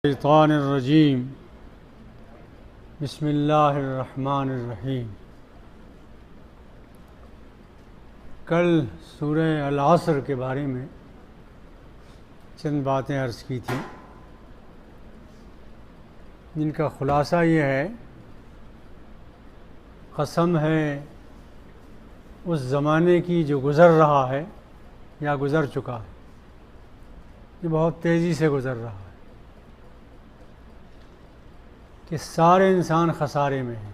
الشیطان الرجیم بسم اللہ الرحمن الرحیم۔ کل سورہ العصر کے بارے میں چند باتیں عرض کی تھیں، جن کا خلاصہ یہ ہے، قسم ہے اس زمانے کی جو گزر رہا ہے یا گزر چکا ہے، یہ بہت تیزی سے گزر رہا ہے کہ سارے انسان خسارے میں ہیں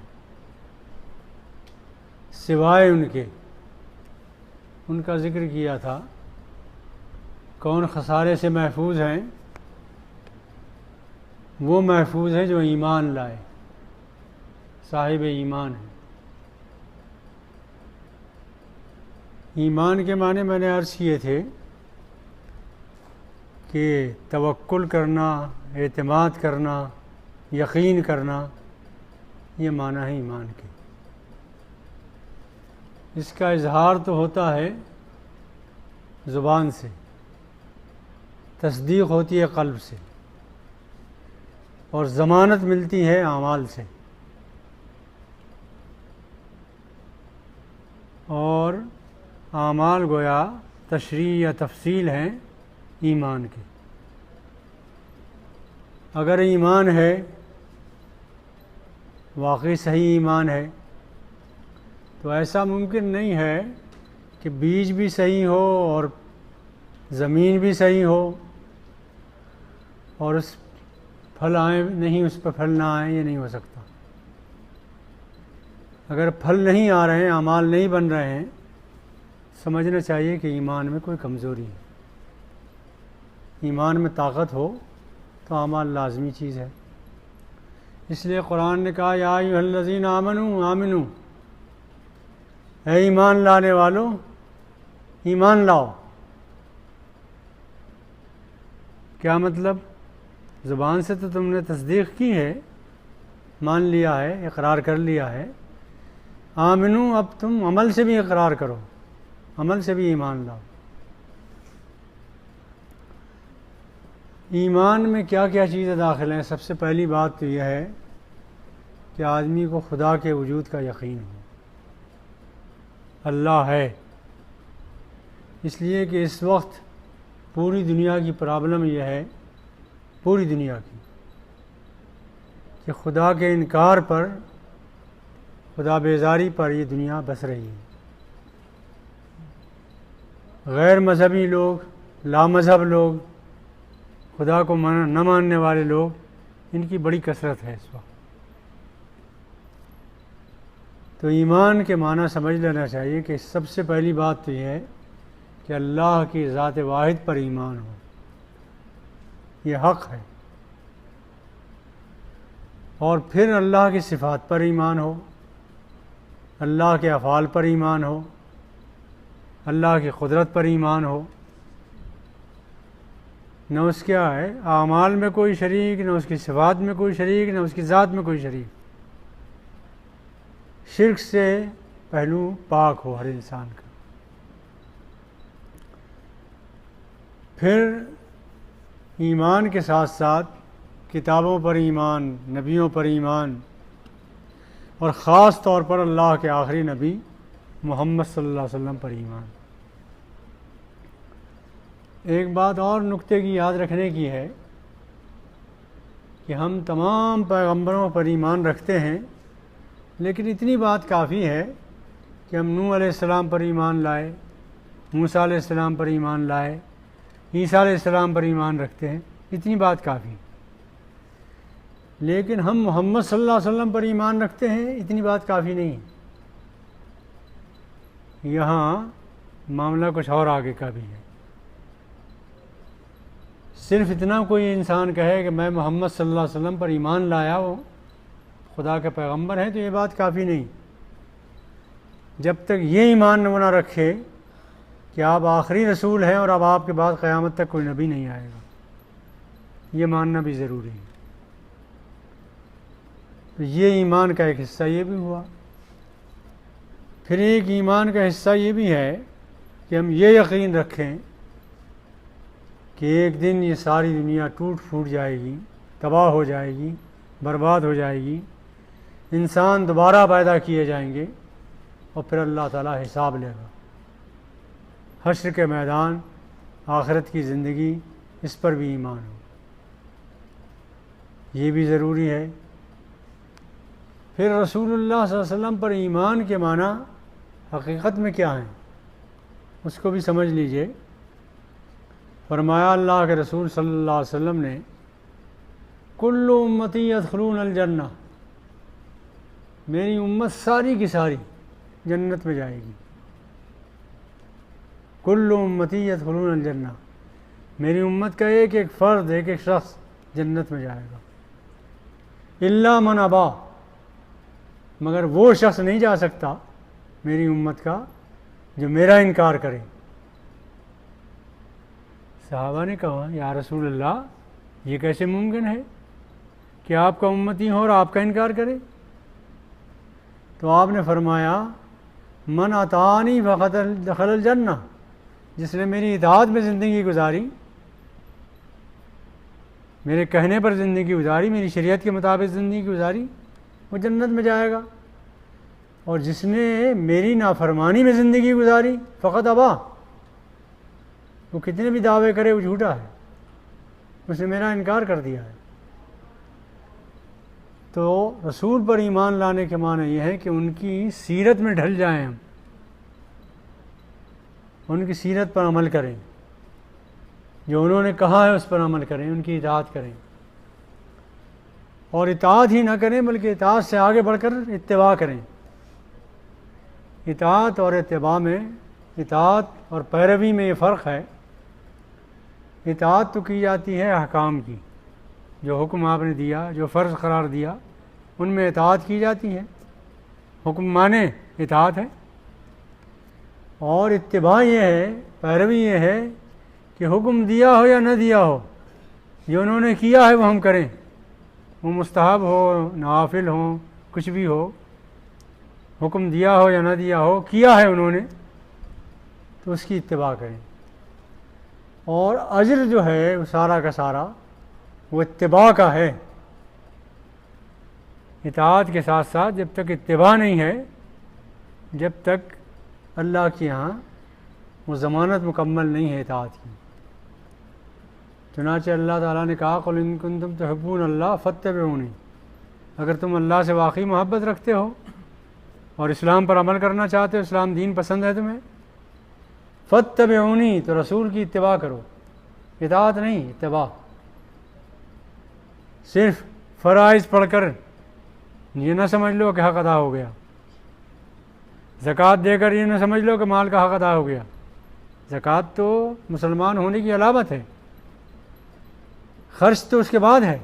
سوائے ان کا ذکر کیا تھا۔ کون خسارے سے محفوظ ہیں؟ وہ محفوظ ہیں جو ایمان لائے، صاحب ایمان ہیں۔ ایمان کے معنی میں نے عرض کیے تھے کہ توکل کرنا، اعتماد کرنا، یقین کرنا، یہ معنی ہے ایمان کے۔ اس کا اظہار تو ہوتا ہے زبان سے، تصدیق ہوتی ہے قلب سے، اور ضمانت ملتی ہے اعمال سے، اور اعمال گویا تشریح یا تفصیل ہیں ایمان کے۔ اگر ایمان ہے، واقعی صحیح ایمان ہے، تو ایسا ممکن نہیں ہے کہ بیج بھی صحیح ہو اور زمین بھی صحیح ہو اور اس پھل آئیں نہیں، اس پہ پھل نہ آئیں، یہ نہیں ہو سکتا۔ اگر پھل نہیں آ رہے ہیں، اعمال نہیں بن رہے ہیں، سمجھنا چاہیے کہ ایمان میں کوئی کمزوری ہے۔ ایمان میں طاقت ہو تو اعمال لازمی چیز ہے۔ اس لیے قرآن نے کہا یا ایھا الذین آمنوا آمنوا، اے ایمان لانے والو ایمان لاؤ۔ کیا مطلب؟ زبان سے تو تم نے تصدیق کی ہے، مان لیا ہے، اقرار کر لیا ہے، آمنو، اب تم عمل سے بھی اقرار کرو، عمل سے بھی ایمان لاؤ۔ ایمان میں کیا کیا چیزیں داخل ہیں؟ سب سے پہلی بات تو یہ ہے کہ آدمی کو خدا کے وجود کا یقین ہو، اللہ ہے۔ اس لیے کہ اس وقت پوری دنیا کی پرابلم یہ ہے، پوری دنیا کی، کہ خدا کے انکار پر، خدا بیزاری پر یہ دنیا بس رہی ہے۔ غیر مذہبی لوگ، لامذہب لوگ، خدا کو نہ ماننے والے لوگ، ان کی بڑی کثرت ہے اس وقت۔ تو ایمان کے معنی سمجھ لینا چاہیے کہ سب سے پہلی بات تو یہ ہے کہ اللہ کی ذات واحد پر ایمان ہو، یہ حق ہے۔ اور پھر اللہ کی صفات پر ایمان ہو، اللہ کے افعال پر ایمان ہو، اللہ کی قدرت پر ایمان ہو۔ نہ اس کیا ہے اعمال میں کوئی شریک، نہ اس کی صفات میں کوئی شریک، نہ اس کی ذات میں کوئی شریک۔ شرک سے پہلو پاک ہو ہر انسان کا۔ پھر ایمان کے ساتھ ساتھ کتابوں پر ایمان، نبیوں پر ایمان، اور خاص طور پر اللہ کے آخری نبی محمد صلی اللہ علیہ وسلم پر ایمان۔ ایک بات اور نکتے کی یاد رکھنے کی ہے کہ ہم تمام پیغمبروں پر ایمان رکھتے ہیں، لیکن اتنی بات کافی ہے کہ ہم نوح علیہ السلام پر ایمان لائے، موسیٰ علیہ السلام پر ایمان لائے، عیسیٰ علیہ السلام پر ایمان رکھتے ہیں، اتنی بات کافی۔ لیکن ہم محمد صلی اللہ علیہ وسلم پر ایمان رکھتے ہیں، اتنی بات کافی نہیں۔ یہاں معاملہ کچھ اور آگے کا بھی ہے۔ صرف اتنا کوئی انسان کہے کہ میں محمد صلی اللہ علیہ وسلم پر ایمان لایا ہوں، خدا کے پیغمبر ہیں، تو یہ بات کافی نہیں۔ جب تک یہ ایمان نہ رکھے کہ آپ آخری رسول ہیں اور اب آپ کے بعد قیامت تک کوئی نبی نہیں آئے گا، یہ ماننا بھی ضروری ہے۔ تو یہ ایمان کا ایک حصہ یہ بھی ہوا۔ پھر ایک ایمان کا حصہ یہ بھی ہے کہ ہم یہ یقین رکھیں کہ ایک دن یہ ساری دنیا ٹوٹ پھوٹ جائے گی، تباہ ہو جائے گی، برباد ہو جائے گی، انسان دوبارہ پیدا کیے جائیں گے اور پھر اللہ تعالیٰ حساب لے گا۔ حشر کے میدان، آخرت کی زندگی، اس پر بھی ایمان ہو، یہ بھی ضروری ہے۔ پھر رسول اللہ صلی اللہ علیہ وسلم پر ایمان کے معنی حقیقت میں کیا ہیں، اس کو بھی سمجھ لیجئے۔ فرمایا اللہ کے رسول صلی اللہ علیہ وسلم نے، کل امتی یدخلون الجنہ، میری امت ساری کی ساری جنت میں جائے گی۔ کل امتی یدخلون الجنہ، میری امت کا ایک ایک فرد، ایک ایک شخص جنت میں جائے گا۔ الا من ابا، مگر وہ شخص نہیں جا سکتا میری امت کا جو میرا انکار کرے۔ صحابہ نے کہا، یا رسول اللہ، یہ کیسے ممکن ہے کہ آپ کا امتی ہو اور آپ کا انکار کرے؟ تو آپ نے فرمایا، من اطاعنی فقد دخل الجنہ، جس نے میری اطاعت میں زندگی گزاری، میرے کہنے پر زندگی گزاری، میری شریعت کے مطابق زندگی گزاری، وہ جنت میں جائے گا۔ اور جس نے میری نافرمانی میں زندگی گزاری، فقط ابا، وہ کتنے بھی دعوے کرے وہ جھوٹا ہے، اس نے میرا انکار کر دیا ہے۔ تو رسول پر ایمان لانے کے معنی یہ ہے کہ ان کی سیرت میں ڈھل جائیں، ہم ان کی سیرت پر عمل کریں، جو انہوں نے کہا ہے اس پر عمل کریں، ان کی اطاعت کریں، اور اطاعت ہی نہ کریں بلکہ اطاعت سے آگے بڑھ کر اتباع کریں۔ اطاعت اور اتباع میں، اطاعت اور پیروی میں یہ فرق ہے۔ اطاعت تو کی جاتی ہے احکام کی، جو حکم آپ نے دیا، جو فرض قرار دیا، ان میں اطاعت کی جاتی ہے، حکم مانے اطاعت ہے۔ اور اتباع یہ ہے، پیروی یہ ہے کہ حکم دیا ہو یا نہ دیا ہو، جو انہوں نے کیا ہے وہ ہم کریں، وہ مستحب ہو، نوافل ہو، کچھ بھی ہو، حکم دیا ہو یا نہ دیا ہو، کیا ہے انہوں نے تو اس کی اتباع کریں۔ اور اجر جو ہے وہ سارا کا سارا وہ اتباع کا ہے۔ اطاعت کے ساتھ ساتھ جب تک اتباع نہیں ہے، جب تک اللہ کے یہاں وہ ضمانت مکمل نہیں ہے اطاعت کی۔ چنانچہ اللہ تعالیٰ نے کہا، قل ان کنتم تحبون اللہ فاتبعونی، اگر تم اللہ سے واقعی محبت رکھتے ہو اور اسلام پر عمل کرنا چاہتے ہو، اسلام دین پسند ہے تمہیں، فاتبعونی، تو رسول کی اتباع کرو، اطاعت نہیں، اتباع۔ صرف فرائض پڑھ کر یہ نہ سمجھ لو کہ حق ادا ہو گیا، زکوٰۃ دے کر یہ نہ سمجھ لو کہ مال کا حق ادا ہو گیا۔ زکوٰۃ تو مسلمان ہونے کی علامت ہے، خرچ تو اس کے بعد ہے،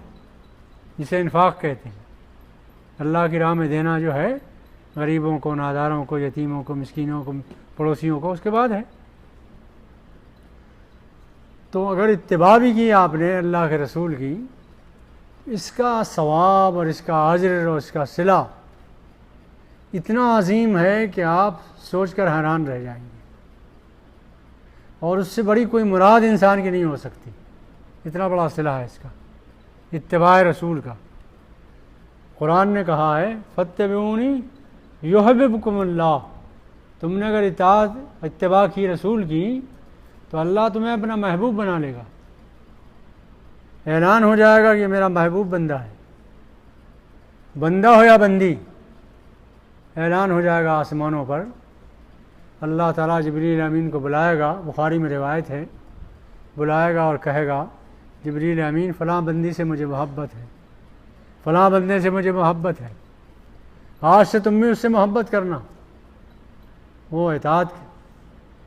جسے انفاق کہتے ہیں۔ اللہ کی راہ میں دینا جو ہے غریبوں کو، ناداروں کو، یتیموں کو، مسکینوں کو، پڑوسیوں کو، اس کے بعد ہے۔ تو اگر اتباع بھی کی آپ نے اللہ کے رسول کی، اس کا ثواب اور اس کا اجر اور اس کا صلہ اتنا عظیم ہے کہ آپ سوچ کر حیران رہ جائیں گے، اور اس سے بڑی کوئی مراد انسان کی نہیں ہو سکتی، اتنا بڑا صلہ ہے اس کا، اتباع رسول کا۔ قرآن نے کہا ہے، فاتبعونی یحببکم اللہ، تم نے اگر اتباع کی رسول کی تو اللہ تمہیں اپنا محبوب بنا لے گا، اعلان ہو جائے گا کہ یہ میرا محبوب بندہ ہے، بندہ ہو یا بندی، اعلان ہو جائے گا آسمانوں پر۔ اللہ تعالیٰ جبریل امین کو بلائے گا، بخاری میں روایت ہے، بلائے گا اور کہے گا، جبریل امین، فلاں بندی سے مجھے محبت ہے، فلاں بندے سے مجھے محبت ہے، آج سے تم بھی اس سے محبت کرنا۔ وہ اطاعت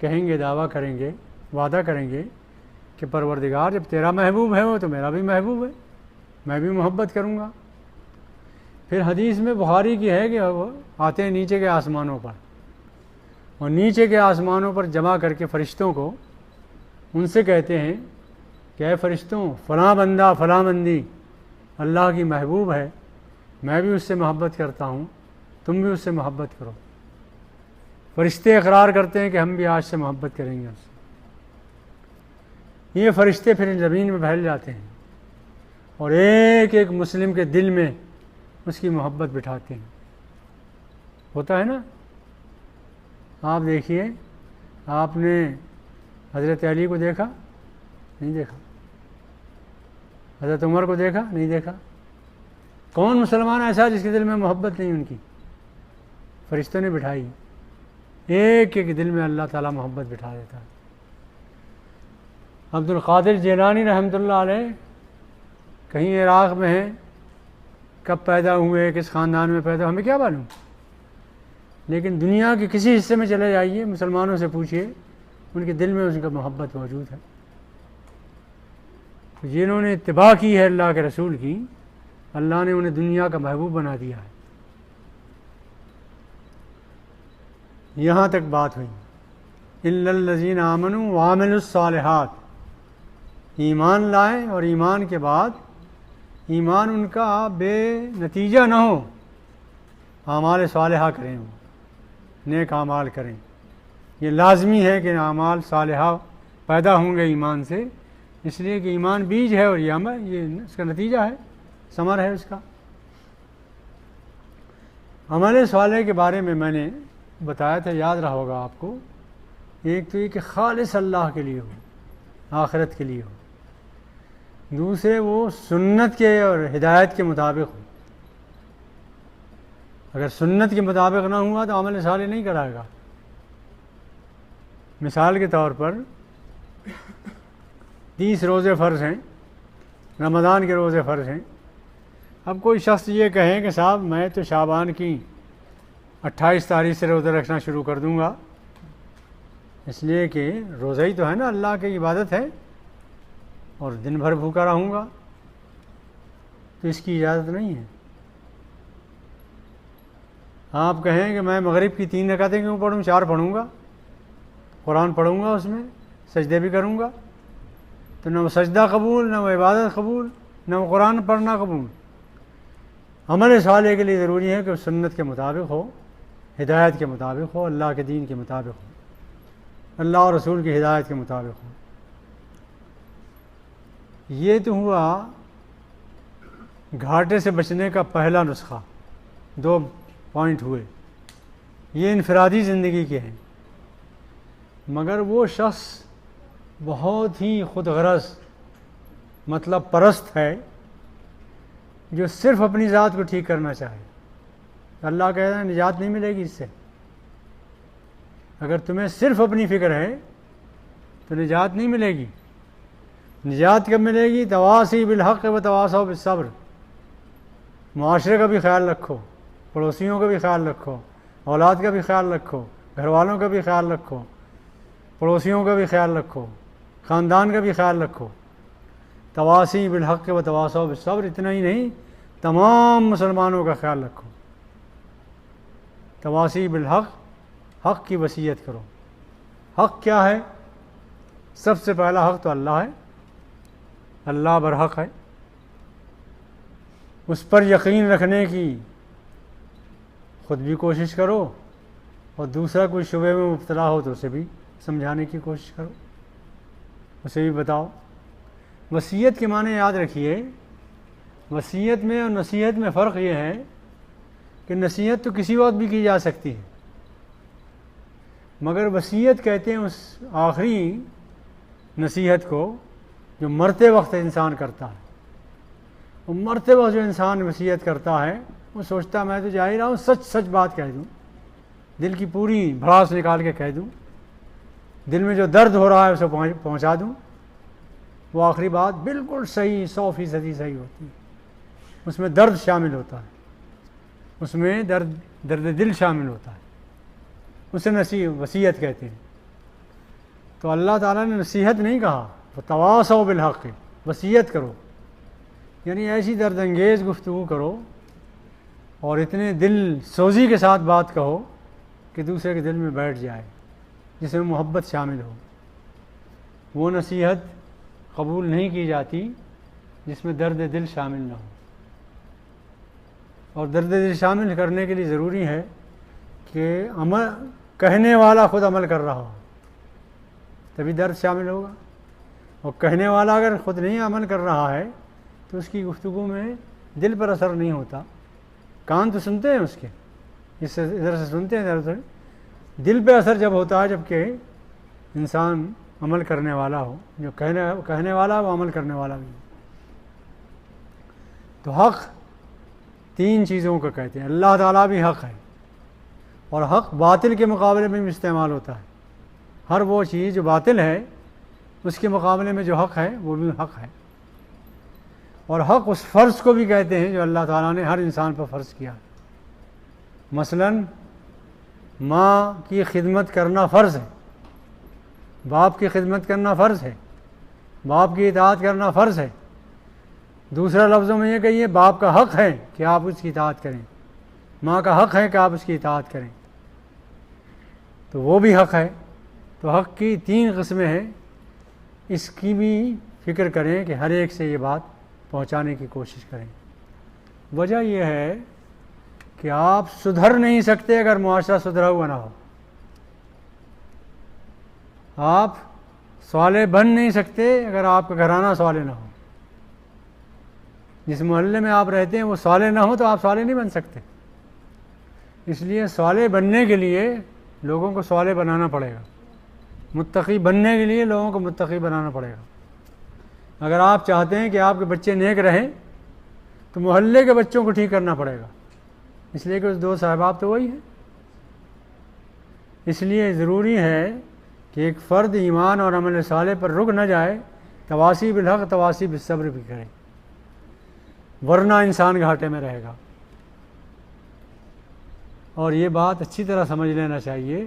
کہیں گے، دعویٰ کریں گے، وعدہ کریں گے کہ پروردگار، جب تیرا محبوب ہے وہ تو میرا بھی محبوب ہے، میں بھی محبت کروں گا۔ پھر حدیث میں بخاری کی ہے کہ وہ آتے ہیں نیچے کے آسمانوں پر، اور نیچے کے آسمانوں پر جمع کر کے فرشتوں کو ان سے کہتے ہیں کہ اے فرشتوں، فلاں بندہ، فلاں بندی اللہ کی محبوب ہے، میں بھی اس سے محبت کرتا ہوں، تم بھی اس سے محبت کرو۔ فرشتے اقرار کرتے ہیں کہ ہم بھی آج سے محبت کریں گے اس سے۔ یہ فرشتے پھر زمین میں پھیل جاتے ہیں اور ایک ایک مسلم کے دل میں اس کی محبت بٹھاتے ہیں. ہوتا ہے نا. آپ دیکھیے، آپ نے حضرت علی کو دیکھا؟ نہیں دیکھا. حضرت عمر کو دیکھا؟ نہیں دیکھا. کون مسلمان ایسا جس کے دل میں محبت نہیں ان کی؟ فرشتوں نے بٹھائی. ایک ایک دل میں اللہ تعالیٰ محبت بٹھا دیتا ہے. عبد القادر جیلانی رحمۃ اللہ علیہ کہیں عراق میں ہیں. کب پیدا ہوئے، کس خاندان میں پیدا، ہمیں کیا معلوم. لیکن دنیا کے کسی حصے میں چلے جائیے، مسلمانوں سے پوچھیے، ان کے دل میں اس کا محبت موجود ہے. جنہوں نے اتباع کی ہے اللہ کے رسول کی، اللہ نے انہیں دنیا کا محبوب بنا دیا ہے. یہاں تک بات ہوئی. الا الذین آمنوا وعملوا الصالحات، ایمان لائیں اور ایمان کے بعد ایمان ان کا بے نتیجہ نہ ہو، اعمال صالحہ کریں، نیک اعمال کریں. یہ لازمی ہے کہ اعمال صالحہ پیدا ہوں گے ایمان سے، اس لیے کہ ایمان بیج ہے اور یہ عمل، یہ اس کا نتیجہ ہے، ثمر ہے اس کا. عمل صالح کے بارے میں نے بتایا تھا، یاد رہا ہوگا آپ کو. ایک تو یہ کہ خالص اللہ کے لیے ہو، آخرت کے لیے ہو. دوسرے وہ سنت کے اور ہدایت کے مطابق ہو. اگر سنت کے مطابق نہ ہوا تو عمل صالح نہیں کرائے گا. مثال کے طور پر 30 روزے فرض ہیں، رمضان کے روزے فرض ہیں. اب کوئی شخص یہ کہیں کہ صاحب میں تو شعبان کی 28 تاریخ سے روزہ رکھنا شروع کر دوں گا، اس لیے کہ روزہ ہی تو ہے نا، اللہ کی عبادت ہے، اور دن بھر بھوکا رہوں گا، تو اس کی اجازت نہیں ہے. آپ کہیں کہ میں مغرب کی 3 رکعتیں کیوں پڑھوں، 4 پڑھوں گا، قرآن پڑھوں گا، اس میں سجدے بھی کروں گا، تو نہ وہ سجدہ قبول، نہ وہ عبادت قبول، نہ وہ قرآن پڑھنا قبول. عمل صالح کے لیے ضروری ہے کہ وہ سنت کے مطابق ہو، ہدایت کے مطابق ہو، اللہ کے دین کے مطابق ہو، اللہ اور رسول کی ہدایت کے مطابق ہو. یہ تو ہوا گھاٹے سے بچنے کا پہلا نسخہ. 2 پوائنٹ ہوئے، یہ انفرادی زندگی کے ہیں. مگر وہ شخص بہت ہی خود غرض مطلب پرست ہے جو صرف اپنی ذات کو ٹھیک کرنا چاہے. اللہ کہتا ہے نجات نہیں ملے گی اس سے. اگر تمہیں صرف اپنی فکر ہے تو نجات نہیں ملے گی. نجات کب ملے گی؟ تواصی بالحق و تواصوا بالصبر. معاشرے کا بھی خیال رکھو، پڑوسیوں کا بھی خیال رکھو، اولاد کا بھی خیال رکھو، گھر والوں کا بھی خیال رکھو، پڑوسیوں کا بھی خیال رکھو، خاندان کا بھی خیال رکھو. تواصی بالحق و تواصوا بالصبر. اتنا ہی نہیں، تمام مسلمانوں کا خیال رکھو. تواصی بالحق، حق کی وصیت کرو. حق کیا ہے؟ سب سے پہلا حق تو اللہ ہے، اللہ برحق ہے. اس پر یقین رکھنے کی خود بھی کوشش کرو، اور دوسرا کوئی شبہ میں مبتلا ہو تو اسے بھی سمجھانے کی کوشش کرو، اسے بھی بتاؤ. وصیت کے معنی یاد رکھیے. وصیت میں اور نصیحت میں فرق یہ ہے کہ نصیحت تو کسی وقت بھی کی جا سکتی ہے، مگر وصیت کہتے ہیں اس آخری نصیحت کو جو مرتے وقت انسان کرتا ہے. وہ مرتے وقت جو انسان وصیت کرتا ہے وہ سوچتا میں تو جا ہی رہا ہوں، سچ سچ بات کہہ دوں، دل کی پوری بھڑاس نکال کے کہہ دوں، دل میں جو درد ہو رہا ہے اسے پہنچا دوں. وہ آخری بات بالکل صحیح، 100% صحیح ہوتی ہے. اس میں درد شامل ہوتا ہے، اس میں درد دل شامل ہوتا ہے، اسے وصیت کہتے ہیں. تو اللہ تعالیٰ نے نصیحت نہیں کہا، تواصوا بالحق، وصیت کرو، یعنی ایسی درد انگیز گفتگو کرو اور اتنے دل سوزی کے ساتھ بات کہو کہ دوسرے کے دل میں بیٹھ جائے، جس میں محبت شامل ہو. وہ نصیحت قبول نہیں کی جاتی جس میں درد دل شامل نہ ہو. اور درد دل شامل کرنے کے لیے ضروری ہے کہ عمل کہنے والا خود عمل کر رہا ہو، تبھی درد شامل ہوگا. اور کہنے والا اگر خود نہیں عمل کر رہا ہے تو اس کی گفتگو میں دل پر اثر نہیں ہوتا. کان تو سنتے ہیں اس کے، اس سے ادھر سے سنتے ہیں، ادھر ادھر. دل پہ اثر جب ہوتا ہے جب کہ انسان عمل کرنے والا ہو، جو کہنے والا وہ عمل کرنے والا بھی ہو. تو حق تین چیزوں کو کہتے ہیں. اللہ تعالیٰ بھی حق ہے، اور حق باطل کے مقابلے میں بھی استعمال ہوتا ہے. ہر وہ چیز جو باطل ہے اس کے مقابلے میں جو حق ہے وہ بھی حق ہے. اور حق اس فرض کو بھی کہتے ہیں جو اللہ تعالیٰ نے ہر انسان پر فرض کیا. مثلاً ماں کی خدمت کرنا فرض ہے، باپ کی خدمت کرنا فرض ہے، باپ کی اطاعت کرنا فرض ہے. دوسرا لفظوں میں یہ کہیے باپ کا حق ہے کہ آپ اس کی اطاعت کریں، ماں کا حق ہے کہ آپ اس کی اطاعت کریں، تو وہ بھی حق ہے. تو حق کی تین قسمیں ہیں. اس کی بھی فکر کریں کہ ہر ایک سے یہ بات پہنچانے کی کوشش کریں. وجہ یہ ہے کہ آپ سدھر نہیں سکتے اگر معاشرہ سدھرا ہوا نہ ہو. آپ صالح بن نہیں سکتے اگر آپ کا گھرانہ صالح نہ ہو. جس محلے میں آپ رہتے ہیں وہ صالح نہ ہو تو آپ صالح نہیں بن سکتے. اس لیے صالح بننے کے لیے لوگوں کو صالح بنانا پڑے گا، متقی بننے کے لیے لوگوں کو متقی بنانا پڑے گا. اگر آپ چاہتے ہیں کہ آپ کے بچے نیک رہیں تو محلے کے بچوں کو ٹھیک کرنا پڑے گا، اس لیے کہ اس دو صاحباب تو وہی ہیں. اس لیے ضروری ہے کہ ایک فرد ایمان اور عمل صالح پر رک نہ جائے، تواصی بالحق تواصی بالصبر بھی کرے، ورنہ انسان گھاٹے میں رہے گا. اور یہ بات اچھی طرح سمجھ لینا چاہیے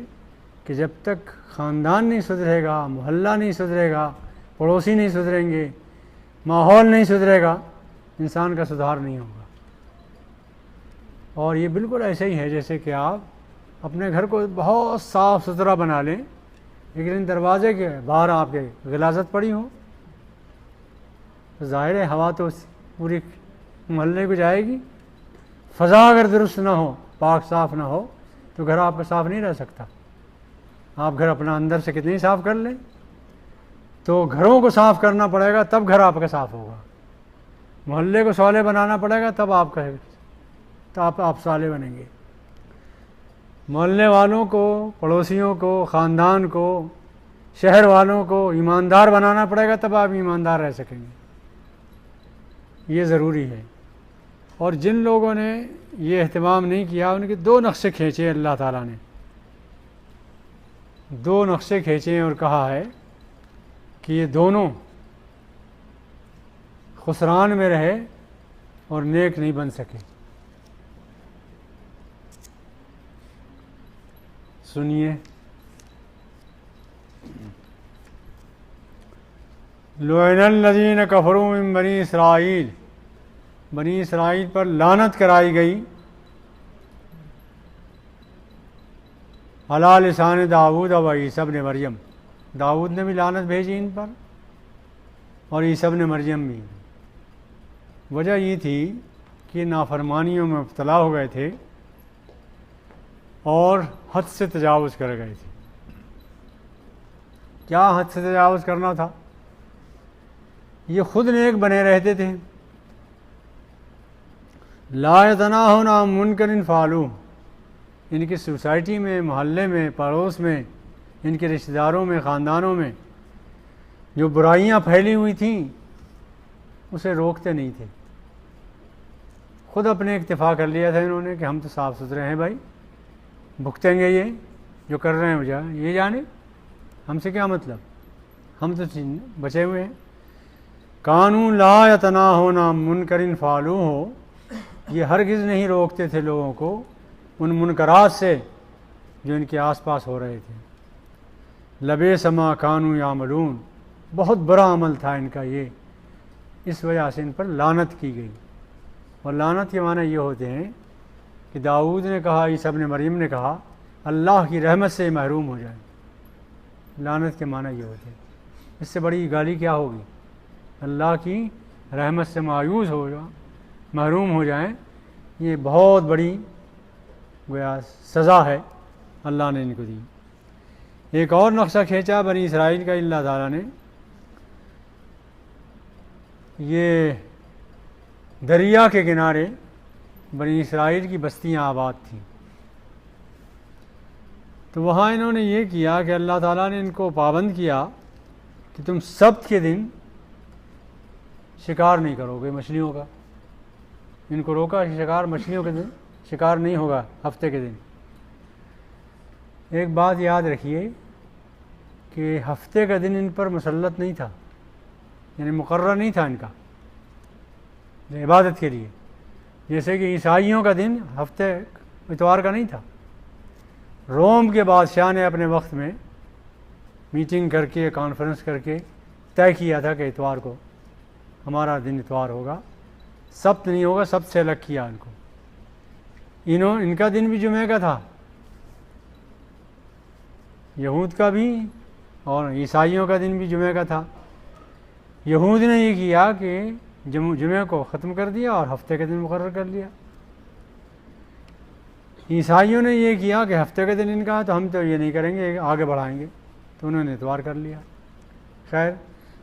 کہ جب تک خاندان نہیں سدھرے گا، محلہ نہیں سدھرے گا، پڑوسی نہیں سدھریں گے، ماحول نہیں سدھرے گا، انسان کا سدھار نہیں ہوگا. اور یہ بالکل ایسے ہی ہے جیسے کہ آپ اپنے گھر کو بہت صاف ستھرا بنا لیں، لیکن دروازے کے باہر آپ کے غلاظت پڑی ہو، ظاہر ہے ہوا تو پوری محلے کو جائے گی. فضا اگر درست نہ ہو، پاک صاف نہ ہو تو گھر آپ کا صاف نہیں رہ سکتا. آپ گھر اپنا اندر سے کتنی صاف کر لیں، تو گھروں کو صاف کرنا پڑے گا تب گھر آپ کا صاف ہوگا. محلے کو صالح بنانا پڑے گا تب آپ صالح بنیں گے. محلے والوں کو، پڑوسیوں کو، خاندان کو، شہر والوں کو ایماندار بنانا پڑے گا تب آپ ایماندار رہ سکیں گے. یہ ضروری ہے. اور جن لوگوں نے یہ اہتمام نہیں کیا ان کے دو نقشے کھینچے اللہ تعالیٰ نے، دو نقشے کھینچے اور کہا ہے کہ یہ دونوں خسران میں رہے اور نیک نہیں بن سکے. سنیے، لعن الذین کفروا من بنی اسرائیل، بنی اسرائیل پر لعنت کرائی گئی علی لسان داؤد و عیسی ابن مریم. داؤد نے بھی لعنت بھیجی ان پر اور عیسی ابن مریم بھی. وجہ یہ تھی کہ نافرمانیوں میں مبتلا ہو گئے تھے اور حد سے تجاوز کر گئے تھے. کیا حد سے تجاوز کرنا تھا؟ یہ خود نیک بنے رہتے تھے. لا یتناہون عن منکر فعلوہ، ان کی سوسائٹی میں، محلے میں، پڑوس میں، ان کے رشتہ داروں میں، خاندانوں میں جو برائیاں پھیلی ہوئی تھیں اسے روکتے نہیں تھے. خود اپنے اکتفا کر لیا تھا انہوں نے کہ ہم تو صاف ستھرے ہیں بھائی، بھگتیں گے یہ جو کر رہے ہیں وجہ یہ جانے، ہم سے کیا مطلب، ہم تو بچے ہوئے ہیں. کانوا لا یتناہون عن منکر فعلوہ، یہ ہرگز نہیں روکتے تھے لوگوں کو ان منکرات سے جو ان کے آس پاس ہو رہے تھے. لبئس ما کانوا یعملون، بہت برا عمل تھا ان کا یہ، اس وجہ سے ان پر لعنت کی گئی. اور لعنت کے معنی یہ ہوتے ہیں کہ داؤد نے کہا، عیسی ابن مریم نے کہا اللہ کی رحمت سے محروم ہو جائیں. لعنت کے معنی یہ ہوتے ہیں. اس سے بڑی گالی کیا ہوگی؟ اللہ کی رحمت سے مایوس ہو جائیں، محروم ہو جائیں. یہ بہت بڑی گویا سزا ہے اللہ نے ان کو دی. ایک اور نقشہ کھینچا بنی اسرائیل کا اللہ تعالیٰ نے، یہ دریا کے کنارے بنی اسرائیل کی بستیاں آباد تھیں، تو وہاں انہوں نے یہ کیا کہ اللہ تعالیٰ نے ان کو پابند کیا کہ تم سبت کے دن شکار نہیں کرو گے مچھلیوں کا. ان کو روکا کہ شکار مچھلیوں کے دن شکار نہیں ہوگا ہفتے کے دن. ایک بات یاد رکھیے کہ ہفتے کا دن ان پر مسلط نہیں تھا، یعنی مقرر نہیں تھا ان کا عبادت کے لیے، جیسے کہ عیسائیوں کا دن ہفتے اتوار کا نہیں تھا. روم کے بادشاہ نے اپنے وقت میں میٹنگ کر کے کانفرنس کر کے طے کیا تھا کہ اتوار کو ہمارا دن اتوار ہوگا، سبت نہیں ہوگا. سبت سے الگ کیا ان کو. ان کا دن بھی جمعے کا تھا، یہود کا بھی، اور عیسائیوں کا دن بھی جمعے کا تھا. یہود نے یہ کیا کہ جمعے کو ختم کر دیا اور ہفتے کے دن مقرر کر لیا. عیسائیوں نے یہ کیا کہ ہفتے کے دن ان کا، تو ہم تو یہ نہیں کریں گے، آگے بڑھائیں گے، تو انہوں نے اتوار کر لیا. خیر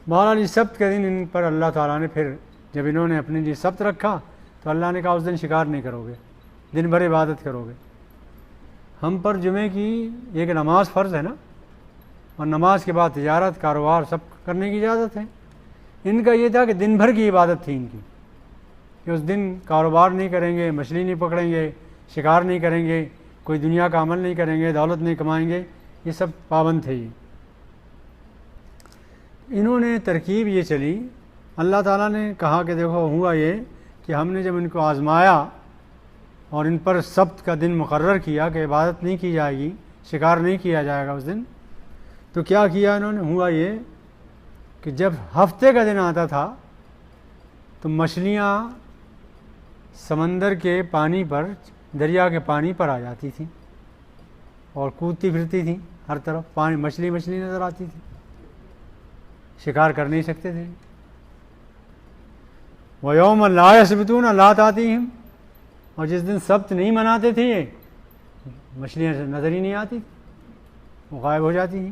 بہرحال اس سبت کے دن ان پر اللہ تعالیٰ نے پھر جب انہوں نے اپنے لیے سبت رکھا تو اللہ نے کہا اس دن شکار نہیں کرو گے، دن بھر عبادت کرو گے. ہم پر جمعے کی ایک نماز فرض ہے نا، اور نماز کے بعد تجارت کاروبار سب کرنے کی اجازت ہے. ان کا یہ تھا کہ دن بھر کی عبادت تھی ان کی، کہ اس دن کاروبار نہیں کریں گے، مچھلی نہیں پکڑیں گے، شکار نہیں کریں گے، کوئی دنیا کا عمل نہیں کریں گے، دولت نہیں کمائیں گے، یہ سب پابند تھے. انہوں نے ترکیب یہ چلی، اللہ تعالیٰ نے کہا کہ دیکھو ہوا یہ کہ ہم نے جب ان کو آزمایا اور ان پر سبت کا دن مقرر کیا کہ عبادت نہیں کی جائے گی، شکار نہیں کیا جائے گا اس دن، تو کیا کیا انہوں نے؟ ہوا یہ کہ جب ہفتے کا دن آتا تھا تو مچھلیاں سمندر کے پانی پر، دریا کے پانی پر آ جاتی تھیں اور کودتی پھرتی تھیں، ہر طرف پانی مچھلی نظر آتی تھی، شکار کر نہیں سکتے تھے. وَيَوْمَ لَا يَسْبِتُونَ لَا تَأْتِيهِمْ، اور جس دن سبت نہیں مناتے تھے یہ مچھلیاں نظر ہی نہیں آتی، وہ غائب ہو جاتی ہیں.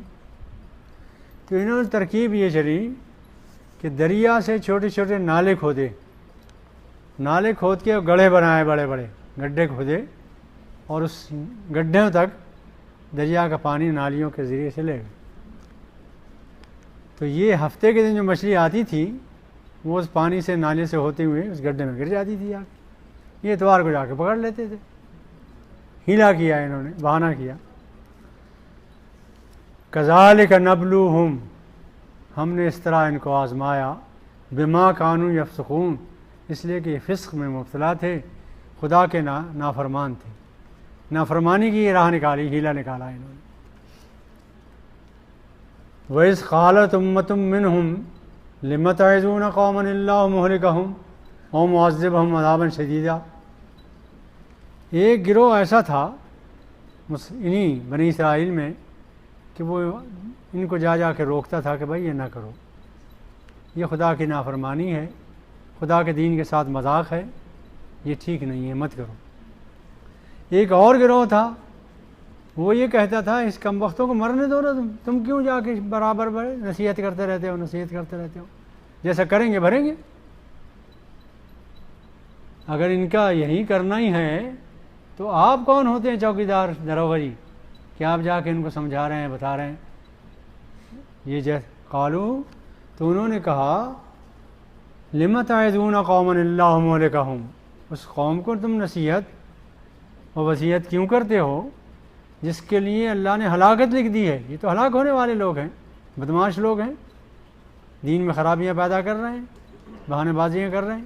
تو انہوں نے ترکیب یہ چلی کہ دریا سے چھوٹے چھوٹے نالے کھودے، نالے کھود کے گڑھے بنائے، بڑے بڑے گڈھے کھودے، اور اس گڈھوں تک دریا کا پانی نالیوں کے ذریعے سے لے گئے. تو یہ ہفتے کے دن جو مچھلی آتی تھی وہ اس پانی سے، نالے سے ہوتے ہوئے اس گڈھے میں گر جاتی تھی. یہ اتوار کو جا کے پکڑ لیتے تھے. ہیلا کیا انہوں نے، بہانہ کیا. کذالک نبلوہم، ہم نے اس طرح ان کو آزمایا، بما کانوا یفسقون، اس لیے کہ یہ فسق میں مبتلا تھے، خدا کے نافرمان تھے، نافرمانی کی یہ راہ نکالی، ہیلا نکالا انہوں نے. وَإِذْ قَالَتْ أُمَّةٌ مِّنْهُمْ لِمَ تَعِظُونَ قَوْمًا اللَّهُ مُهْلِكَهُمْ أَوْ مُعَذِّبُهُمْ عَذَابًا شَدِيدًا. ایک گروہ ایسا تھا انہی بنی اسرائیل میں کہ وہ ان کو جا جا کے روکتا تھا کہ بھائی یہ نہ کرو، یہ خدا کی نافرمانی ہے، خدا کے دین کے ساتھ مذاق ہے، یہ ٹھیک نہیں ہے، مت کرو. ایک اور گروہ تھا، وہ یہ کہتا تھا اس کم وقتوں کو مرنے دو نا، تم کیوں جا کے برابر نصیحت کرتے رہتے ہو، جیسا کریں گے بھریں گے. اگر ان کا یہی کرنا ہی ہے تو آپ کون ہوتے ہیں چوکیدار دروغہ جی کہ آپ جا کے ان کو سمجھا رہے ہیں، بتا رہے ہیں. یہ قالو، تو انہوں نے کہا لِمَ تَعِظُونَ قَوْمًا اللَّهُ مُهْلِكَهُمْ، اس قوم کو تم نصیحت اور وصیت کیوں کرتے ہو جس کے لیے اللہ نے ہلاکت لکھ دی ہے. یہ تو ہلاک ہونے والے لوگ ہیں، بدماش لوگ ہیں، دین میں خرابیاں پیدا کر رہے ہیں، بہانے بازیاں کر رہے ہیں.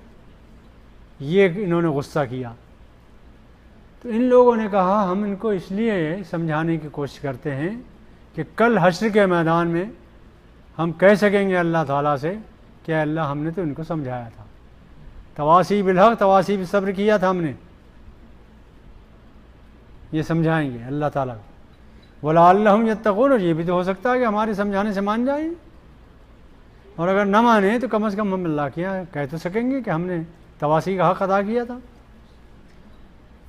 یہ انہوں نے غصہ کیا. تو ان لوگوں نے کہا ہم ان کو اس لیے سمجھانے کی کوشش کرتے ہیں کہ کل حشر کے میدان میں ہم کہہ سکیں گے اللہ تعالیٰ سے کہ اے اللہ ہم نے تو ان کو سمجھایا تھا، تواصی بالحق، تواصی بالصبر کیا تھا ہم نے. یہ سمجھائیں گے اللہ تعالیٰ کو. وَلَعَلَّهُمْ يَتَّقُونَ، اور یہ بھی تو ہو سکتا ہے کہ ہمارے سمجھانے سے مان جائیں، اور اگر نہ مانیں تو کم از کم ہم اللہ کیا کہہ تو سکیں گے کہ ہم نے تواصی کا حق ادا کیا تھا.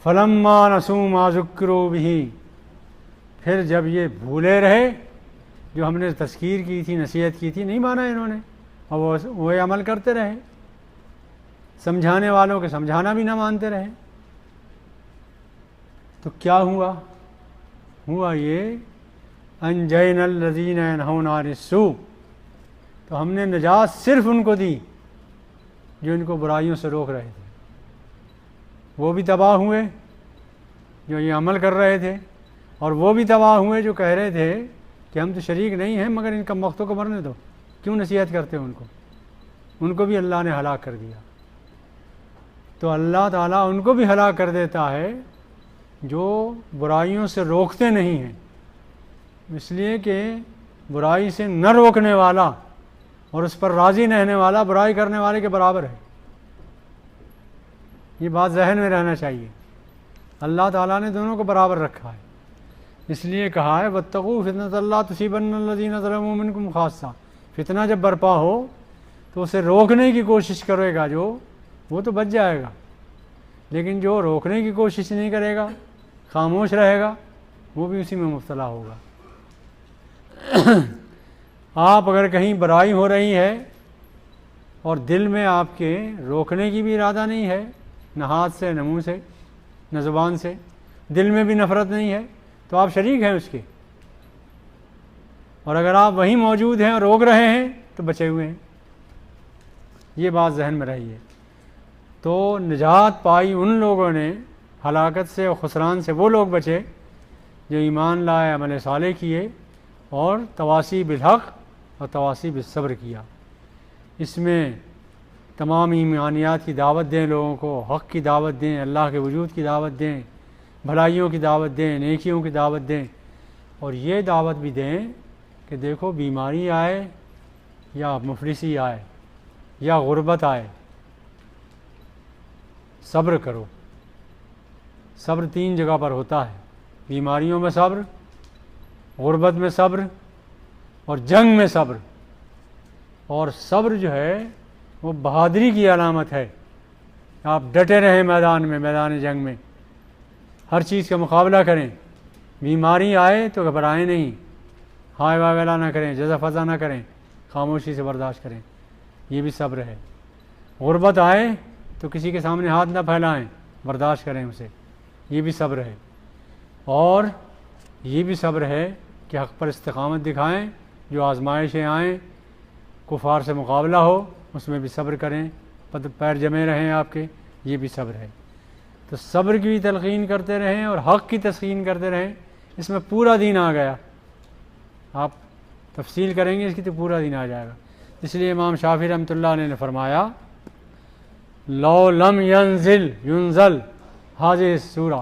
فَلَمَّا نَسُوا مَا ذُكِّرُوا بِهِ، پھر جب یہ بھولے رہے جو ہم نے تذکیر کی تھی، نصیحت کی تھی، نہیں مانا انہوں نے، اور وہ عمل کرتے رہے. سمجھانے والوں کے سمجھانا بھی نہ مانتے رہے، تو کیا ہوا یہ انجینا الذین ینہون عن السوء، تو ہم نے نجات صرف ان کو دی جو ان کو برائیوں سے روک رہے تھے، وہ بھی تباہ ہوئے جو یہ عمل کر رہے تھے، اور وہ بھی تباہ ہوئے جو کہہ رہے تھے کہ ہم تو شریک نہیں ہیں مگر ان کم وقتوں کو مرنے دو، کیوں نصیحت کرتے ان کو بھی اللہ نے ہلاک کر دیا۔ تو اللہ تعالیٰ ان کو بھی ہلاک کر دیتا ہے جو برائیوں سے روکتے نہیں ہیں، اس لیے کہ برائی سے نہ روکنے والا اور اس پر راضی رہنے والا برائی کرنے والے کے برابر ہے۔ یہ بات ذہن میں رہنا چاہیے، اللہ تعالیٰ نے دونوں کو برابر رکھا ہے، اس لیے کہا ہے واتقوا فتنة لا تصیبن الذین ظلموا منکم خاصہ۔ فتنہ جب برپا ہو تو اسے روکنے کی کوشش کرے گا جو، وہ تو بچ جائے گا، لیکن جو روکنے کی کوشش نہیں کرے گا، خاموش رہے گا، وہ بھی اسی میں مبتلا ہوگا۔ آپ اگر کہیں برائی ہو رہی ہے اور دل میں آپ کے روکنے کی بھی ارادہ نہیں ہے، نہ ہاتھ سے نہ منہ سے نہ زبان سے، دل میں بھی نفرت نہیں ہے، تو آپ شریک ہیں اس کے، اور اگر آپ وہیں موجود ہیں اور روک رہے ہیں تو بچے ہوئے ہیں۔ یہ بات ذہن میں رہی ہے۔ تو نجات پائی ان لوگوں نے، ہلاکت سے اور خسران سے وہ لوگ بچے جو ایمان لائے، عمل صالح کیے اور تواصی بالحق اور تواصی بالصبر کیا۔ اس میں تمام ایمانیات کی دعوت دیں، لوگوں کو حق کی دعوت دیں، اللہ کے وجود کی دعوت دیں، بھلائیوں کی دعوت دیں، نیکیوں کی دعوت دیں، اور یہ دعوت بھی دیں کہ دیکھو بیماری آئے یا مفلسی آئے یا غربت آئے، صبر کرو۔ صبر 3 جگہ پر ہوتا ہے، بیماریوں میں صبر، غربت میں صبر اور جنگ میں صبر۔ اور صبر جو ہے وہ بہادری کی علامت ہے، آپ ڈٹے رہیں میدان جنگ میں، ہر چیز کا مقابلہ کریں، بیماری آئے تو گھبرائیں نہیں، ہائے واگلا نہ کریں، جزا فضا نہ کریں، خاموشی سے برداشت کریں، یہ بھی صبر ہے۔ غربت آئے تو کسی کے سامنے ہاتھ نہ پھیلائیں، برداشت کریں اسے، یہ بھی صبر ہے۔ اور یہ بھی صبر ہے کہ حق پر استقامت دکھائیں، جو آزمائشیں آئیں، کفار سے مقابلہ ہو، اس میں بھی صبر کریں، پیر جمے رہیں آپ کے، یہ بھی صبر ہے۔ تو صبر کی بھی تلقین کرتے رہیں اور حق کی تسکین کرتے رہیں، اس میں پورا دین آ گیا۔ آپ تفصیل کریں گے اس کی تو پورا دین آ جائے گا۔ اس لیے امام شافعی رحمۃ اللہ علیہ نے فرمایا لو لم ينزل هذه السورہ،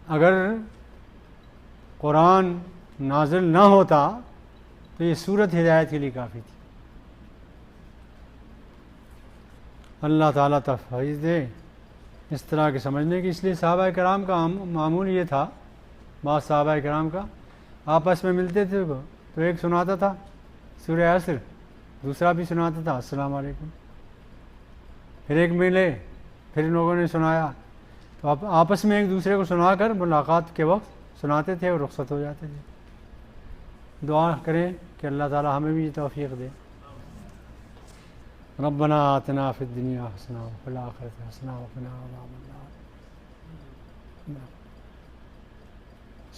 اگر قرآن نازل نہ ہوتا تو یہ سورت ہدایت کے لیے کافی تھی۔ اللہ تعالیٰ تفویض دے اس طرح کے سمجھنے کی۔ اس لیے صحابہ کرام کا معمول یہ تھا، بعض صحابہ کرام کا آپس میں ملتے تھے تو ایک سناتا تھا سورہ عصر، دوسرا بھی سناتا تھا السلام علیکم، پھر ایک ملے، پھر ان لوگوں نے سنایا، تو آپ آپس میں ایک دوسرے کو سنا کر ملاقات کے وقت سناتے تھے اور رخصت ہو جاتے تھے۔ دعا کریں کہ اللہ تعالی ہمیں بھی یہ توفیق دے۔ ربنا آتنا فی الدنیا حسنہ وفی الآخرۃ حسنہ وقنا عذاب النار۔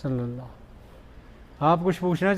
صلی اللہ۔ آپ کچھ پوچھنا